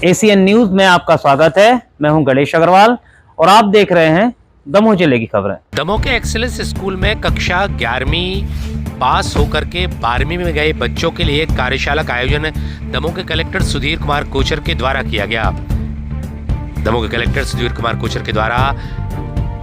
ACN news में आपका स्वागत है। मैं हूं गणेश अग्रवाल और आप देख रहे हैं दमोह जिले की खबरें। दमोह के एक्सीलेंस स्कूल में कक्षा 11वीं पास होकर के 12वीं में गए बच्चों के लिए कार्यशाला का आयोजन दमोह के कलेक्टर सुधीर कुमार कोचर के द्वारा किया गया। दमोह के कलेक्टर सुधीर कुमार कोचर के द्वारा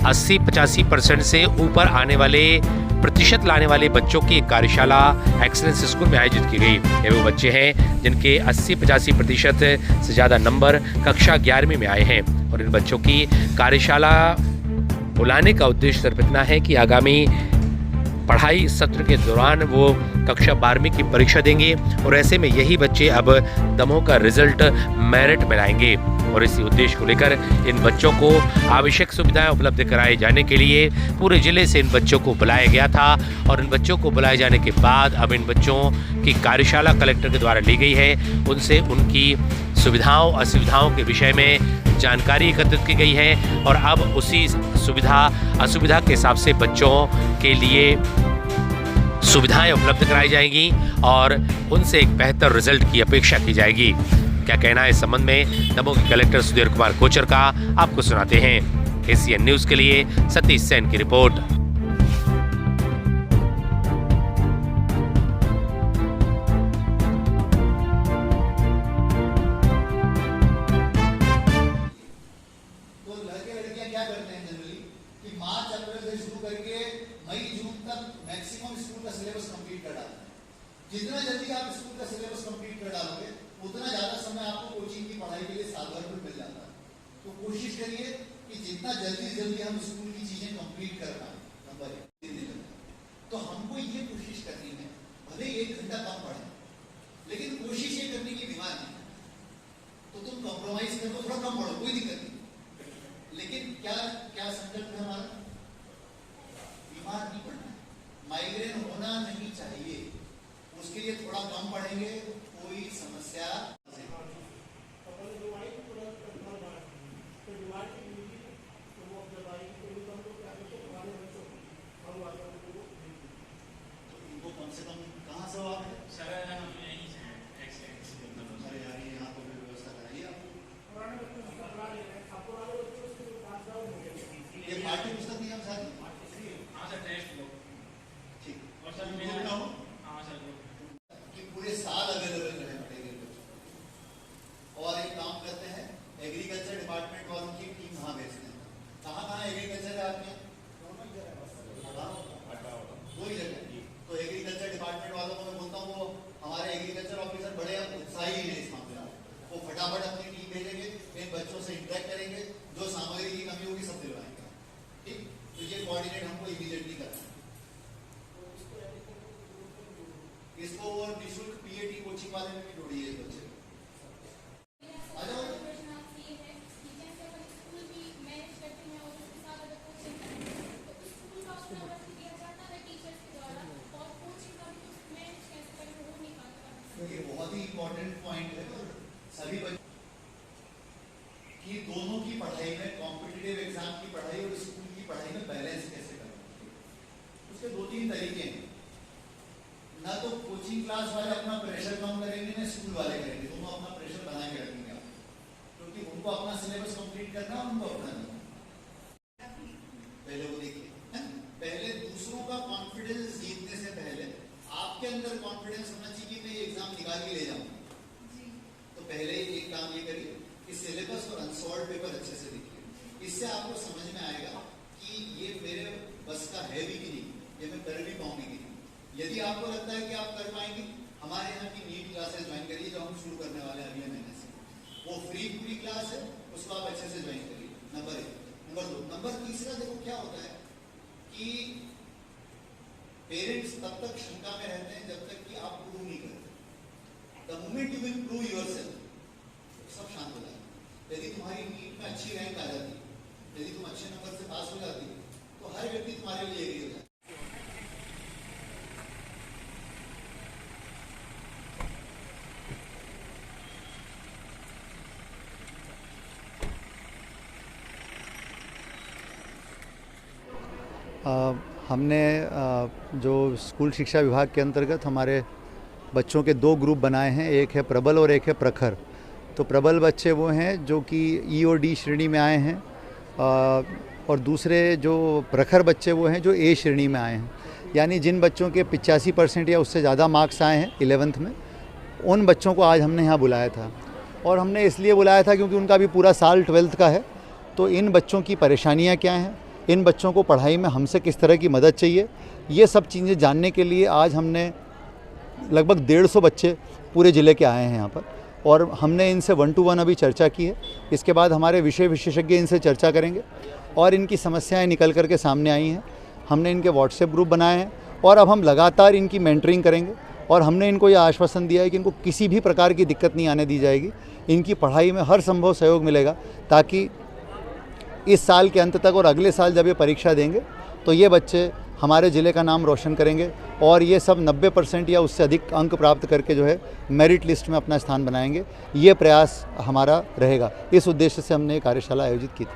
80-85% से ऊपर आने वाले प्रतिशत लाने वाले बच्चों की एक कार्यशाला एक्सीलेंस स्कूल में आयोजित की गई। ये वो बच्चे हैं जिनके 80-85% से ज़्यादा नंबर कक्षा 11वीं में आए हैं और इन बच्चों की कार्यशाला बुलाने का उद्देश्य सिर्फ इतना है कि आगामी पढ़ाई सत्र के दौरान वो कक्षा 12वीं की परीक्षा देंगे और ऐसे में यही बच्चे अब दमोह का रिजल्ट मेरिट में लाएंगे और इसी उद्देश्य को लेकर इन बच्चों को आवश्यक सुविधाएं उपलब्ध कराए जाने के लिए पूरे जिले से इन बच्चों को बुलाया गया था और इन बच्चों को बुलाए जाने के बाद अब इन बच्चों की कार्यशाला कलेक्टर के द्वारा ली गई है। उनसे उनकी सुविधाओं असुविधाओं के विषय में जानकारी एकत्रित की गई है और अब उसी सुविधा असुविधा के हिसाब से बच्चों के लिए सुविधाएं उपलब्ध कराई जाएंगी और उनसे एक बेहतर रिजल्ट की अपेक्षा की जाएगी। क्या कहना है इस संबंध में दमोह के कलेक्टर सुधीर कुमार कोचर का, आपको सुनाते हैं। एसीएन न्यूज के लिए सतीश सेन की रिपोर्ट। मार्च अप्रैल से शुरू करके मई जून तक मैक्सिमम स्कूल का सिलेबस कंप्लीट कर डालना। जितना जल्दी आप स्कूल का सिलेबस कंप्लीट कर डालोगे उतना ज्यादा समय आपको कोचिंग की पढ़ाई के लिए साल भर में मिल जाता है। तो कोशिश करिए कि जितना जल्दी हम स्कूल की चीजें कंप्लीट कर पाए। नंबर 1 तो हमको ये कोशिश करनी है, भले 1 घंटा कम पढ़े लेकिन कोशिश ये करने की बीमार नहीं। तो तुम कॉम्प्रोमाइज कर दो, थोड़ा कम पढ़ो, कोई दिक्कत नहीं, लेकिन क्या संकल्प है हमारा? बीमार नहीं पड़ना, माइग्रेन होना नहीं चाहिए। उसके लिए थोड़ा कम पढ़ेंगे, कोई समस्या इनको कम से कम कहाँ से आप यहाँ पर व्यवस्था कराइए। ये पाठ्य पुस्तक नियम साथी ठीक कि पूरे साल अवेलेबल रहे मटेरियल बच्चों। और एक काम करते हैं, एग्रीकल्चर डिपार्टमेंट वालों की टीम वहाँ भेजते हैं। कहाँ एग्रीकल्चर है आपके? वही जगह। तो एग्रीकल्चर डिपार्टमेंट वालों को मैं बोलता हूँ, वो हमारे एग्रीकल्चर ऑफिसर बड़े उत्साही हैं इस मामले में। वो फटाफट अपनी टीम भेजेंगे, इन बच्चों से इंटरेक्ट करेंगे, जो सामग्री की कमी होगी सब दिलवाएंगे। ठीक, तो ये कोऑर्डिनेट हमको इमीडिएटली करना है। इसको और निःशुल्क पीएटी कोचिंग वाले में भी जोड़िए बच्चे। ये बहुत ही इंपॉर्टेंट पॉइंट है सभी बच्चों की, दोनों की पढ़ाई में, कॉम्पिटिटिव एग्जाम की पढ़ाई और स्कूल की पढ़ाई में बैलेंस कैसे करना। उसके 2-3 तरीके हैं। ना तो कोचिंग क्लास वाले अपना प्रेशर कम करेंगे, ना स्कूल वाले करेंगे, दोनों अपना प्रेशर बना के रखेंगे आप, क्योंकि उनको अपना सिलेबस कंप्लीट करना, उनको अपना करना। पहले वो देखिए, पहले दूसरों का कॉन्फिडेंस जीतने से पहले आपके अंदर कॉन्फिडेंस होना चाहिए कि मैं ये एग्जाम निकाल के ले जाऊंगा। तो पहले एक काम ये करिए कि सिलेबस और अनसॉल्व पेपर अच्छे से देखिए। इससे आपको समझ में आएगा कि ये मेरे बस का है भी कि नहीं, ये मैं कर भी पाऊंगी कि नहीं। यदि आपको लगता है कि आप कर पाएंगे, हमारे यहाँ की नीट क्लासेस ज्वाइन करिए जो हम शुरू करने वाले हैं अगले महीने से। वो पूरी क्लास है, उसको आप अच्छे से ज्वाइन करिए। नंबर 1। नंबर 2, नंबर तीसरा देखो क्या होता है कि पेरेंट्स तब तक शंका में रहते हैं जब तक कि आप प्रूव नहीं करते। The moment you will prove yourself सब शांत हो जाएगा। यदि तुम्हारी नीट में अच्छी रैंक आ जाती, यदि तुम अच्छे नंबर से पास हो जाती, तो हर व्यक्ति तुम्हारे लिए एग्री हो जाए। हमने जो स्कूल शिक्षा विभाग के अंतर्गत हमारे बच्चों के 2 ग्रुप बनाए हैं, एक है प्रबल और एक है प्रखर। तो प्रबल बच्चे वो हैं जो कि ई और डी श्रेणी में आए हैं, और दूसरे जो प्रखर बच्चे वो हैं जो ए श्रेणी में आए हैं। यानी जिन बच्चों के 85% या उससे ज़्यादा मार्क्स आए हैं 11th में, उन बच्चों को आज हमने यहाँ बुलाया था। और हमने इसलिए बुलाया था क्योंकि उनका भी पूरा साल 12th का है। तो इन बच्चों की परेशानियाँ क्या हैं, इन बच्चों को पढ़ाई में हमसे किस तरह की मदद चाहिए, ये सब चीज़ें जानने के लिए आज हमने लगभग 150 बच्चे पूरे ज़िले के आए हैं यहाँ पर, और हमने इनसे 1-to-1 अभी चर्चा की है। इसके बाद हमारे विषय विशेषज्ञ इनसे चर्चा करेंगे और इनकी समस्याएं निकल कर के सामने आई हैं। हमने इनके व्हाट्सएप ग्रुप बनाए हैं और अब हम लगातार इनकी मेंटरिंग करेंगे, और हमने इनको यह आश्वासन दिया है कि इनको किसी भी प्रकार की दिक्कत नहीं आने दी जाएगी। इनकी पढ़ाई में हर संभव सहयोग मिलेगा, ताकि इस साल के अंत तक और अगले साल जब ये परीक्षा देंगे तो ये बच्चे हमारे ज़िले का नाम रोशन करेंगे, और ये सब 90% या उससे अधिक अंक प्राप्त करके जो है मेरिट लिस्ट में अपना स्थान बनाएंगे। ये प्रयास हमारा रहेगा। इस उद्देश्य से हमने ये कार्यशाला आयोजित की थी।